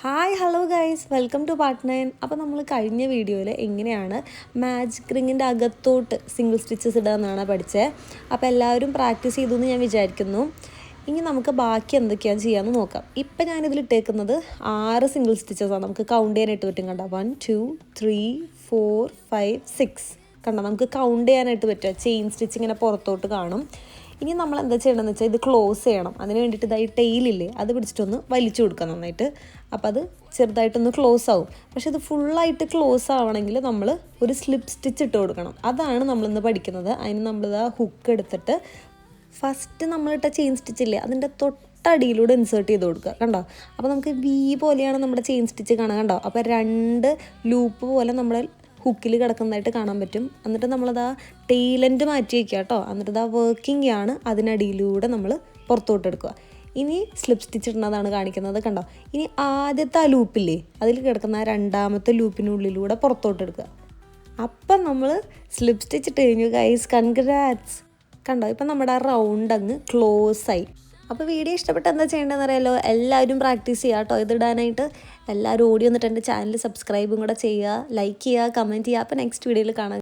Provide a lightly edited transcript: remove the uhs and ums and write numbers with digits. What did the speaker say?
Hi hello guys, welcome to part 9. അപ്പോൾ നമ്മൾ കഴിഞ്ഞ വീഡിയോയിൽ എങ്ങനെയാണ് മാജിക് റിങ്ങിൻ്റെ അകത്തോട്ട് സിംഗിൾ സ്റ്റിച്ചസ് ഇടുകയെന്നാണ് പഠിച്ചത്. അപ്പോൾ എല്ലാവരും പ്രാക്ടീസ് ചെയ്തു എന്ന് ഞാൻ വിചാരിക്കുന്നു. ഇനി നമുക്ക് ബാക്കി എന്തൊക്കെയാണ് ചെയ്യാമെന്ന് നോക്കാം. ഇപ്പം ഞാനിതിൽ ഇട്ടേക്കുന്നത് 6 സിംഗിൾ സ്റ്റിച്ചസാണ്. നമുക്ക് കൗണ്ട് ചെയ്യാനായിട്ട് പറ്റും. കണ്ടോ, 1 2 3 4 5 6 കണ്ടോ, നമുക്ക് കൗണ്ട് ചെയ്യാനായിട്ട് പറ്റുക. ചെയിൻ സ്റ്റിച്ച് ഇങ്ങനെ പുറത്തോട്ട് കാണും. ഇനി നമ്മൾ എന്താ ചെയ്യണമെന്ന് വെച്ചാൽ ഇത് ക്ലോസ് ചെയ്യണം. അതിന് വേണ്ടിയിട്ട് ഇതായി ടെയിലില്ലേ, അത് പിടിച്ചിട്ടൊന്ന് വലിച്ചു കൊടുക്കാം നന്നായിട്ട്. അപ്പോൾ അത് ചെറുതായിട്ടൊന്ന് ക്ലോസ് ആവും. പക്ഷേ ഇത് ഫുള്ളായിട്ട് ക്ലോസ് ആവണമെങ്കിൽ നമ്മൾ ഒരു സ്ലിപ്പ് സ്റ്റിച്ച് ഇട്ട് കൊടുക്കണം. അതാണ് നമ്മളിന്ന് പഠിക്കുന്നത്. അതിന് നമ്മളിതാ ഹുക്ക് എടുത്തിട്ട് ഫസ്റ്റ് നമ്മളിട്ട ചെയിൻ സ്റ്റിച്ചില്ലേ, അതിൻ്റെ തൊട്ടടിയിലൂടെ ഇൻസേർട്ട് ചെയ്ത് കൊടുക്കുക. കണ്ടോ, അപ്പോൾ നമുക്ക് വി പോലെയാണ് നമ്മുടെ ചെയിൻ സ്റ്റിച്ച് കാണാൻ. കണ്ടോ, അപ്പോൾ 2 ലൂപ്പ് പോലെ നമ്മുടെ ഹുക്കിൽ കിടക്കുന്നതായിട്ട് കാണാൻ പറ്റും. എന്നിട്ട് നമ്മളത് ആ ടെയിലൻഡ് മാറ്റി വയ്ക്കുക കേട്ടോ. എന്നിട്ട് ആ വർക്കിംഗ് ആണ് അതിനടിയിലൂടെ നമ്മൾ പുറത്തോട്ട് എടുക്കുക. ഇനി സ്ലിപ്പ് സ്റ്റിച്ച് ഇടുന്നതാണ് കാണിക്കുന്നത്. കണ്ടോ, ഇനി ആദ്യത്തെ ആ ലൂപ്പില്ലേ, അതിൽ കിടക്കുന്ന ആ 2ാമത്തെ ലൂപ്പിനുള്ളിലൂടെ പുറത്തോട്ട് എടുക്കുക. അപ്പം നമ്മൾ സ്ലിപ്പ് സ്റ്റിച്ച് ഇട്ട് കഴിഞ്ഞു ഗൈസ്, കൺഗ്രാറ്റ്സ്. കണ്ടോ, ഇപ്പം നമ്മുടെ ആ റൗണ്ട് അങ്ങ് ക്ലോസ് ആയി. അപ്പോൾ വീഡിയോ ഇഷ്ടപ്പെട്ട എന്താ ചെയ്യേണ്ടതെന്ന് അറിയാലോ. എല്ലാവരും പ്രാക്ടീസ് ചെയ്യുക കേട്ടോ ഇതിടാനായിട്ട്. എല്ലാവരും ഓടി വന്നിട്ട് എൻ്റെ ചാനൽ സബ്സ്ക്രൈബും കൂടെ ചെയ്യുക, ലൈക്ക് ചെയ്യുക, കമൻറ്റ് ചെയ്യുക. അപ്പോൾ നെക്സ്റ്റ് വീഡിയോയിൽ കാണാം.